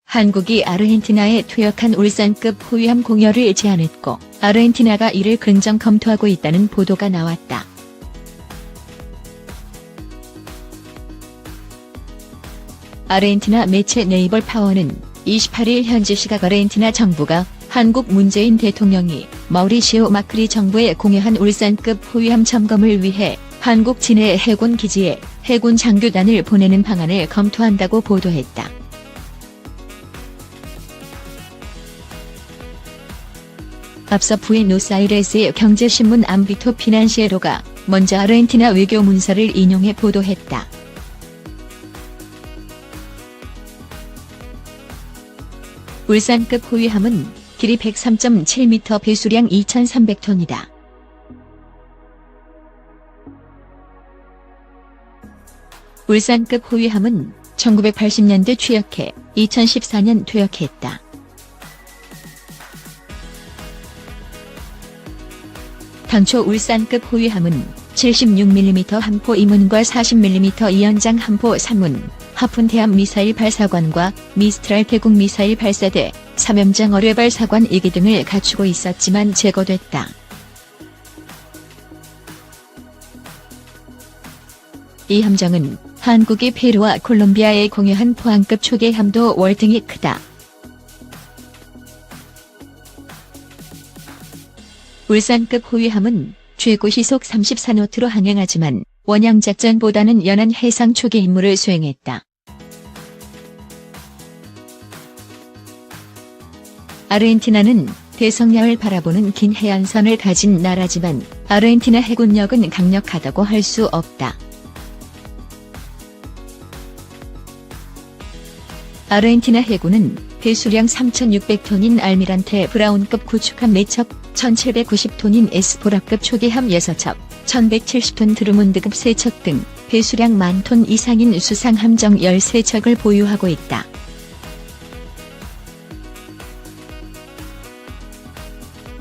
한국이 아르헨티나에 퇴역한 울산급 호위함 공여를 제안했고 아르헨티나가 이를 긍정 검토하고 있다는 보도가 나왔다. 아르헨티나 매체 네이버 파워는 28일 현지 시각 아르헨티나 정부가 한국 문재인 대통령이 마우리시오 마크리 정부에 공여한 울산급 호위함 점검을 위해 한국 진해 해군 기지에 해군 장교단을 보내는 방안을 검토한다고 보도했다. 앞서 부에노스아이레스의 경제신문 암비토 피난시에로가 먼저 아르헨티나 외교 문서를 인용해 보도했다. 울산급 호위함은 길이 103.7m, 배수량 2,300톤이다. 울산급 호위함은 1980년대 취역해 2014년 퇴역했다. 당초 울산급 호위함은 76mm 함포 이문과 40mm 이연장 함포 3문, 하푼대함 미사일 발사관과 미스트랄 대공 미사일 발사대, 삼연장 어뢰 발사관 2기 등을 갖추고 있었지만 제거됐다. 이 함정은 한국이 페루와 콜롬비아에 공여한 포항급 초계함도 월등히 크다. 울산급 호위함은 최고 시속 34노트로 항행하지만 원양작전보다는 연한 해상 초계 임무를 수행했다. 아르헨티나는 대성야를 바라보는 긴 해안선을 가진 나라지만 아르헨티나 해군력은 강력하다고 할 수 없다. 아르헨티나 해군은 배수량 3,600톤인 알미란테 브라운급 구축함 4척, 1,790톤인 에스포라급 초계함 6척, 1,170톤 드루문드급 3척 등 배수량 10,000톤 이상인 수상함정 13척을 보유하고 있다.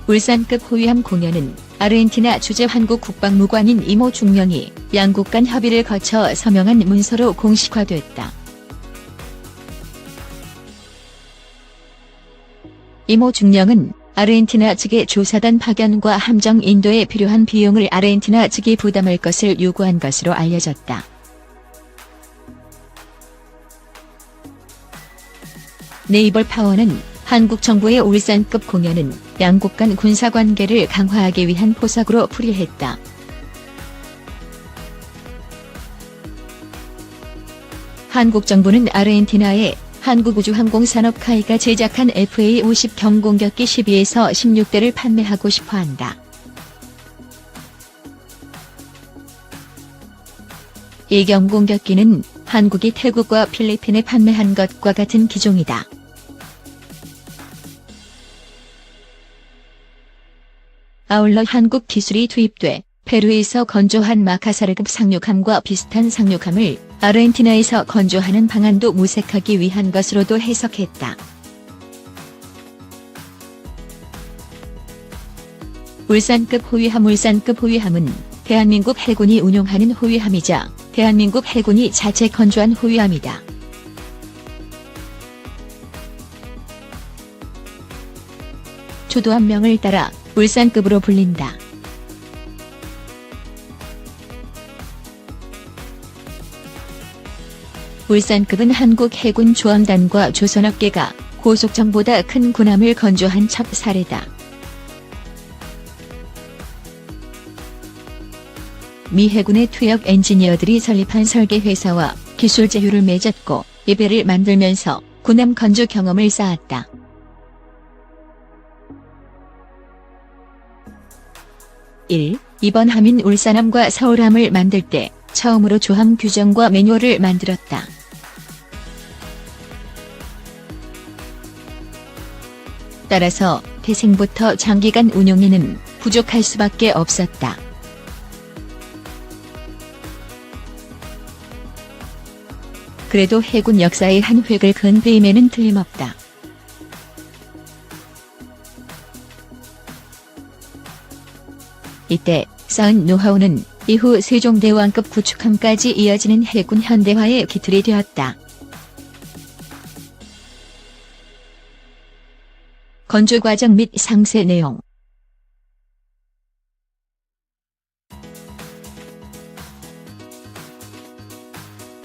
울산급 호위함 공여는 아르헨티나 주재 한국 국방무관인 이모 중령이 양국 간 협의를 거쳐 서명한 문서로 공식화됐다. 이모 중령은 아르헨티나 측의 조사단 파견과 함정 인도에 필요한 비용을 아르헨티나 측이 부담할 것을 요구한 것으로 알려졌다. 네이버 파워는 한국 정부의 울산급 공여는 양국 간 군사관계를 강화하기 위한 포석으로 풀이했다. 한국 정부는 아르헨티나에 한국우주항공산업 카이가 제작한 FA-50 경공격기 12에서 16대를 판매하고 싶어한다. 이 경공격기는 한국이 태국과 필리핀에 판매한 것과 같은 기종이다. 아울러 한국 기술이 투입돼 페루에서 건조한 마카사르급 상륙함과 비슷한 상륙함을 아르헨티나에서 건조하는 방안도 모색하기 위한 것으로도 해석했다. 울산급 호위함은 대한민국 해군이 운용하는 호위함이자 대한민국 해군이 자체 건조한 호위함이다. 초도함명을 따라 울산급으로 불린다. 울산급은 한국 해군 조함단과 조선업계가 고속정보다 큰 군함을 건조한 첫 사례다. 미 해군의 퇴역 엔지니어들이 설립한 설계회사와 기술 제휴를 맺었고 이 배를 만들면서 군함 건조 경험을 쌓았다. 이번 함인 울산함과 서울함을 만들 때 처음으로 조함 규정과 매뉴얼을 만들었다. 따라서 태생부터 장기간 운용에는 부족할 수밖에 없었다. 그래도 해군 역사의 한 획을 그은 배임에는 틀림없다. 이때 쌓은 노하우는 이후 세종대왕급 구축함까지 이어지는 해군 현대화의 기틀이 되었다. 건조 과정 및 상세 내용.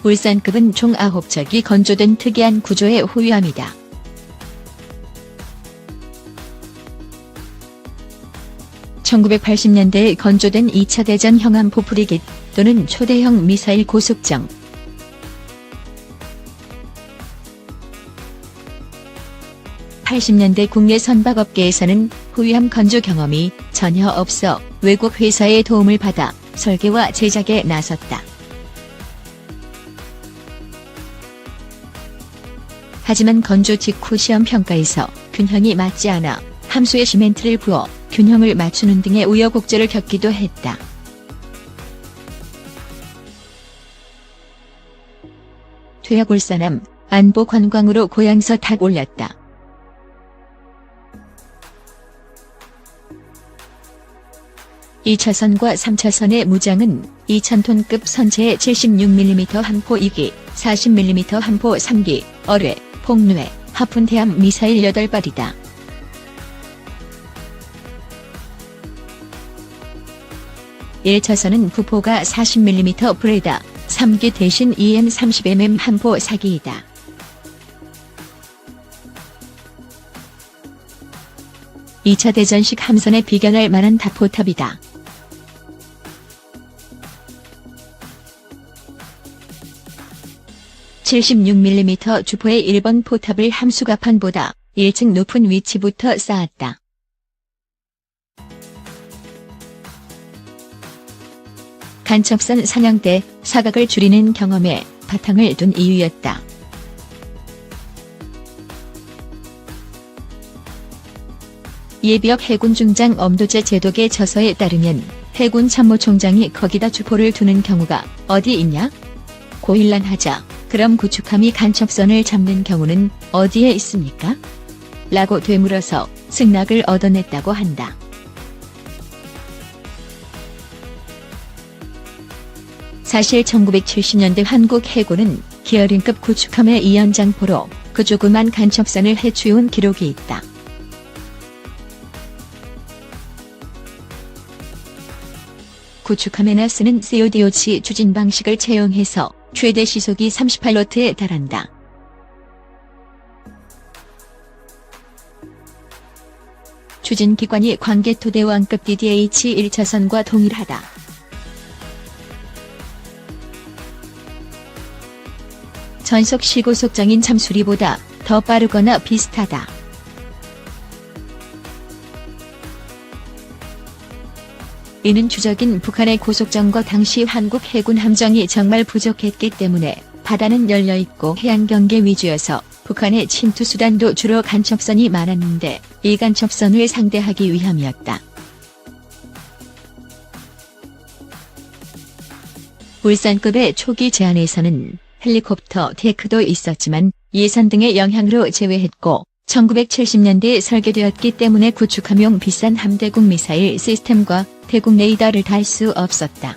울산급은 총 9척이 건조된 특이한 구조의 호위함이다. (1980년대에) 건조된 2차 대전 형암포 프리깃 또는 초대형 미사일 고속정. (80년대) 국내 선박업계에서는 호위함 건조 경험이 전혀 없어 외국 회사의 도움을 받아 설계와 제작에 나섰다. 하지만 건조 직후 시험 평가에서 균형이 맞지 않아 함수에 시멘트를 부어 균형을 맞추는 등의 우여곡절을 겪기도 했다. 퇴역 울산함 안보 관광으로 고향서 탁 올렸다. (2차선과 3차선의) 무장은 2000톤급 선체의 76mm 함포 2기, 40mm 함포 3기, 어뢰, 폭뢰, 하푼 대함 미사일 8발이다. (1차선은) 부포가 40mm 브레다 3기 대신 EM30mm 함포 4기이다. (2차) 대전식 함선에 비견할 만한 다포탑이다. (76mm) 주포의 1번 포탑을 함수갑판보다 1층 높은 위치부터 쌓았다. 간첩선 사냥 때 사각을 줄이는 경험에 바탕을 둔 이유였다. 예비역 해군 중장 엄도재 제독의 저서에 따르면 해군 참모총장이 거기다 주포를 두는 경우가 어디 있냐? 고일란하자. 그럼 구축함이 간첩선을 잡는 경우는 어디에 있습니까? 라고 되물어서 승낙을 얻어냈다고 한다. 사실 1970년대 한국 해군은 기어링급 구축함의 이연장포로 그 조그만 간첩선을 해치운 기록이 있다. 구축함에나 쓰는 CODOC 추진 방식을 채용해서 최대 시속이 38노트에 달한다. 추진기관이 광개토대왕급 DDH 1차선과 동일하다. 전속 시고속장인 참수리보다 더 빠르거나 비슷하다. 이는 추적인 북한의 고속정거 당시 한국 해군 함정이 정말 부족했기 때문에 바다는 열려있고 해안 경계 위주여서 북한의 침투 수단도 주로 간첩선이 많았는데 이 간첩선을 상대하기 위함이었다. 울산급의 초기 제안에서는 헬리콥터 테크도 있었지만 예산 등의 영향으로 제외했고 1970년대에 설계되었기 때문에 구축함용 비싼 함대국 미사일 시스템과 대국 레이더를 달 수 없었다.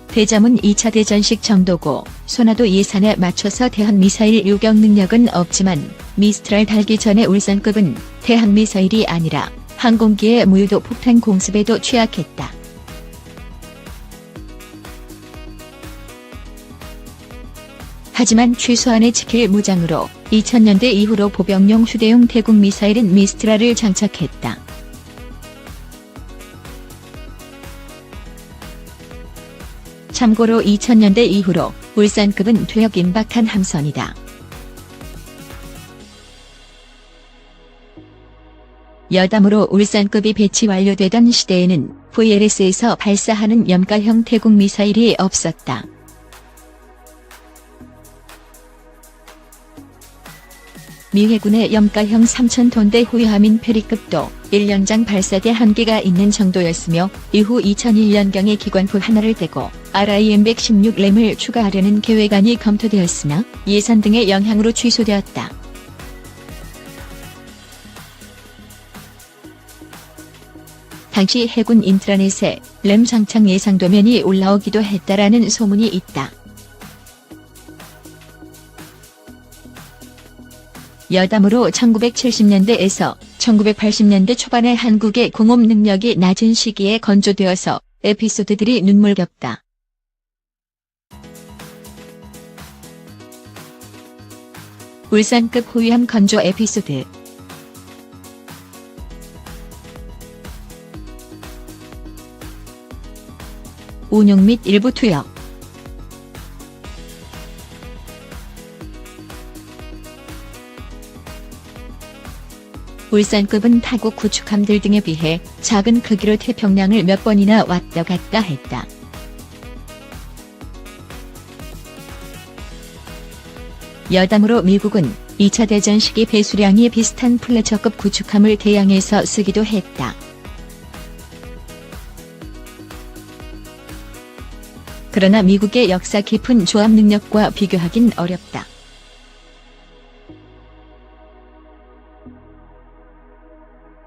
대잠은 2차 대전식 정도고 소나도 예산에 맞춰서 대한 미사일 요격 능력은 없지만 미스트랄 달기 전에 울산급은 대한 미사일이 아니라 항공기의 무유도 폭탄 공습에도 취약했다. 하지만 최소한의 지킬 무장으로 2000년대 이후로 보병용 휴대용 대국 미사일은 미스트랄을 장착했다. 참고로 2000년대 이후로 울산급은 퇴역 임박한 함선이다. 여담으로 울산급이 배치 완료되던 시대에는 VLS에서 발사하는 염가형 대국 미사일이 없었다. 미 해군의 염가형 3000톤대 호위함인 페리급도 1년장 발사대 1기가 있는 정도였으며 이후 2001년경에 기관포 하나를 떼고 RIM-116램을 추가하려는 계획안이 검토되었으나 예산 등의 영향으로 취소되었다. 당시 해군 인트라넷에 램 장착 예상 도면이 올라오기도 했다라는 소문이 있다. 여담으로 1970년대에서 1980년대 초반에 한국의 공업 능력이 낮은 시기에 건조되어서 에피소드들이 눈물겹다. 울산급 호위함 건조 에피소드. 운용 및 일부 투역. 울산급은 타국 구축함들 등에 비해 작은 크기로 태평양을 몇 번이나 왔다 갔다 했다. 여담으로 미국은 2차 대전 시기 배수량이 비슷한 플래처급 구축함을 대양에서 쓰기도 했다. 그러나 미국의 역사 깊은 조합 능력과 비교하긴 어렵다.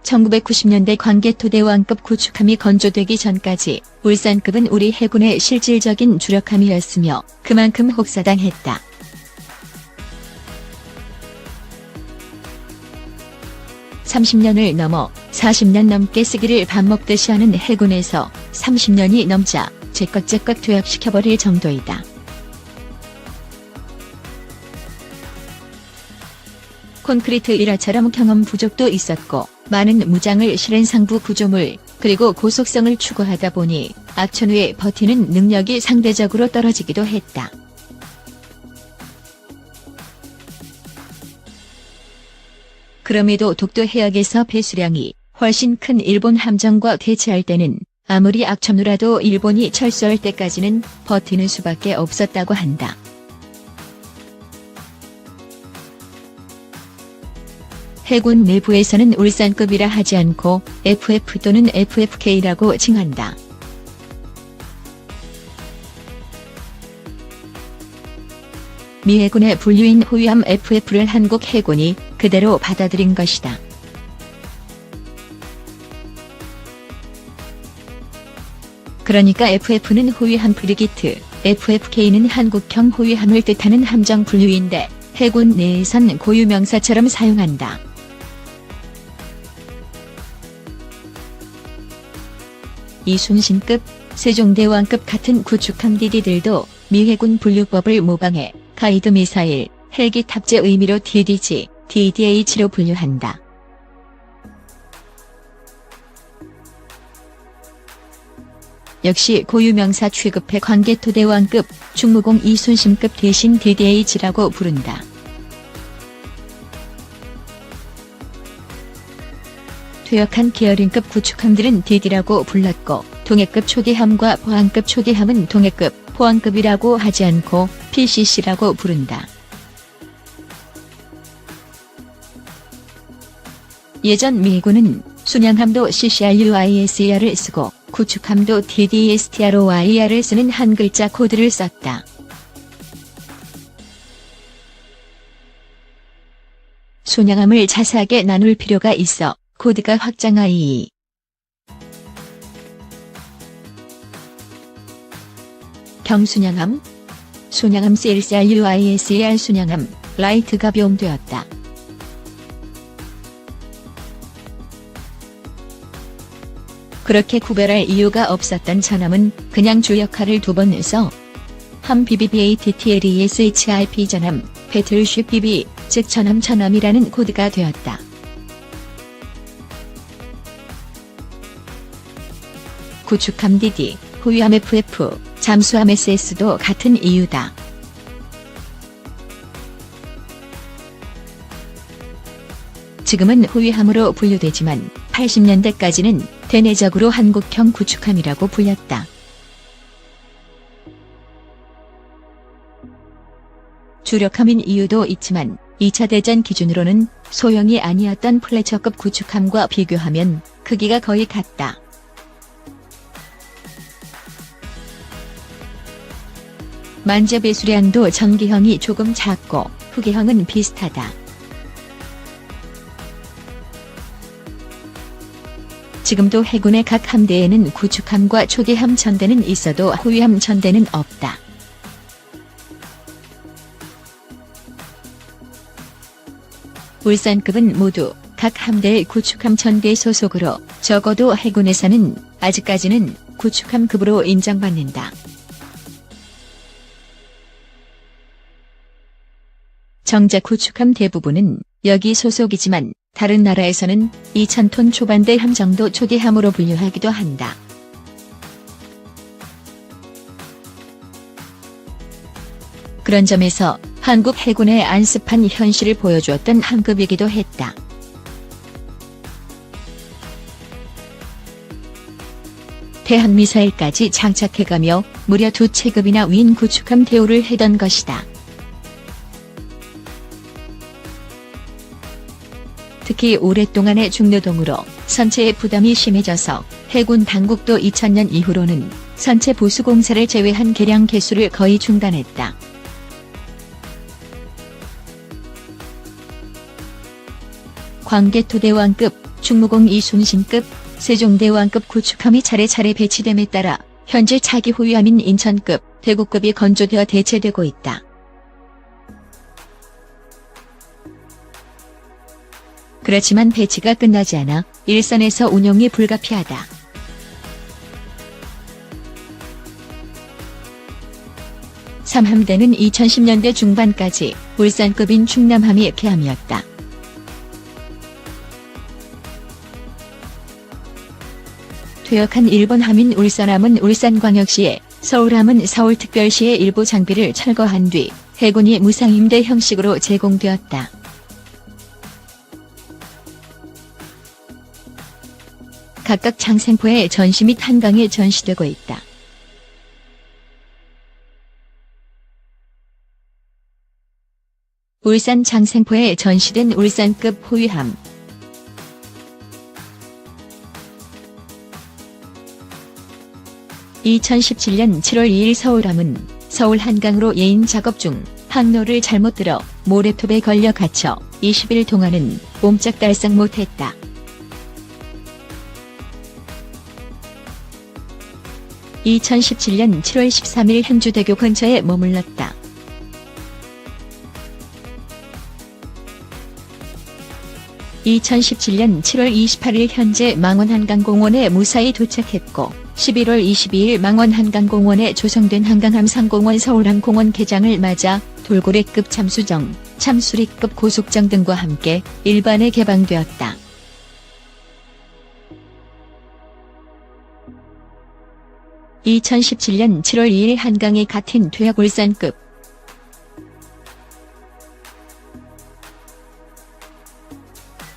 (1990년대) 광개토대왕급 구축함이 건조되기 전까지 울산급은 우리 해군의 실질적인 주력함이었으며 그만큼 혹사당했다. (30년을) 넘어 40년 넘게 쓰기를 밥 먹듯이 하는 해군에서 30년이 넘자 제깍제깍 퇴역시켜버릴 정도이다. 콘크리트 일화처럼 경험 부족도 있었고 많은 무장을 실은 상부 구조물 그리고 고속성을 추구하다 보니 악천 후에 버티는 능력이 상대적으로 떨어지기도 했다. 그럼에도 독도 해역에서 배수량이 훨씬 큰 일본 함정과 대치할 때는 아무리 악천후라도 일본이 철수할 때까지는 버티는 수밖에 없었다고 한다. 해군 내부에서는 울산급이라 하지 않고 FF 또는 FFK라고 칭한다. 미 해군의 분류인 호위함 FF를 한국 해군이 그대로 받아들인 것이다. 그러니까 FF는 호위함 프리기트, FFK는 한국형 호위함을 뜻하는 함정 분류인데 해군 내에선 고유명사처럼 사용한다. 이순신급, 세종대왕급 같은 구축함 DD들도 미 해군 분류법을 모방해 가이드 미사일, 헬기 탑재 의미로 DDG, DDH로 분류한다. 역시 고유명사 취급해 광개토대왕급, 충무공 이순신급 대신 DDH라고 부른다. 퇴역한 계열인급 구축함들은 DD라고 불렀고 동해급 초계함과 포항급 초계함은 동해급, 포항급이라고 하지 않고 PCC라고 부른다. 예전 미군은 순양함도 CCRUISER을 쓰고 구축함도 DDSTROIR을 쓰는 한 글자 코드를 썼다. 순양함을 자세하게 나눌 필요가 있어 코드가 확장하이. 경순양함, 순양함 CLCRUISER 순양함, 라이트가 비용되었다. 그렇게 구별할 이유가 없었던 전함은 그냥 주 역할을 두 번 써 함 BBBATTLESHIP 전함, 배틀쉽 BB, 즉 전함이라는 코드가 되었다. 구축함 DD, 호위함 FF, 잠수함 SS도 같은 이유다. 지금은 호위함으로 분류되지만 80년대까지는 대내적으로 한국형 구축함이라고 불렸다. 주력함인 이유도 있지만 2차 대전 기준으로는 소형이 아니었던 플래처급 구축함과 비교하면 크기가 거의 같다. 만재 배수량도 전기형이 조금 작고 후계형은 비슷하다. 지금도 해군의 각 함대에는 구축함과 초계함 전대는 있어도 호위함 전대는 없다. 울산급은 모두 각 함대의 구축함 전대 소속으로 적어도 해군에서는 아직까지는 구축함급으로 인정받는다. 정작 구축함 대부분은 여기 소속이지만 다른 나라에서는 2000톤 초반대 함 정도 초기함으로 분류하기도 한다. 그런 점에서 한국 해군의 안습한 현실을 보여주었던 함급이기도 했다. 대한미사일까지 장착해가며 무려 2체급이나 윈 구축함 대우를 해던 것이다. 특히 오랫동안의 중노동으로 선체의 부담이 심해져서 해군 당국도 2000년 이후로는 선체 보수 공사를 제외한 개량 개수를 거의 중단했다. 광개토대왕급, 충무공 이순신급, 세종대왕급 구축함이 차례차례 배치됨에 따라 현재 차기 호위함인 인천급, 대구급이 건조되어 대체되고 있다. 그렇지만 배치가 끝나지 않아 일선에서 운용이 불가피하다. 삼함대는 2010년대 중반까지 울산급인 충남함이 개함이었다. 퇴역한 일본함인 울산함은 울산광역시에, 서울함은 서울특별시의 일부 장비를 철거한 뒤 해군이 무상임대 형식으로 제공되었다. 각각 장생포에 전시 및 한강에 전시되고 있다. 울산 장생포에 전시된 울산급 호위함. (2017년 7월 2일) 서울함은 서울 한강으로 예인 작업 중 항로를 잘못 들어 모래톱에 걸려 갇혀 20일 동안은 옴짝달싹 못했다. (2017년 7월 13일) 행주대교 근처에 머물렀다. (2017년 7월 28일) 현재 망원한강공원에 무사히 도착했고 11월 22일 망원한강공원에 조성된 한강함 상공원 서울항공원 개장을 맞아 돌고래급 잠수정, 참수리급 고속정 등과 함께 일반에 개방되었다. (2017년 7월 2일) 한강에 갇힌 퇴역 울산급.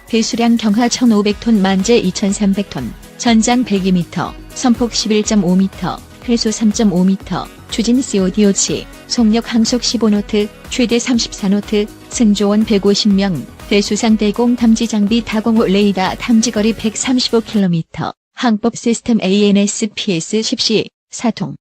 배수량 경하 1500톤, 만재 2300톤, 전장 102m, 선폭 11.5m, 회수 3.5m, 추진 CODO치, 속력 항속 15노트, 최대 34노트, 승조원 150명, 대수상 대공 탐지 장비 다공호 레이더 탐지거리 135km, 항법 시스템 ANSPS 10C, 4통.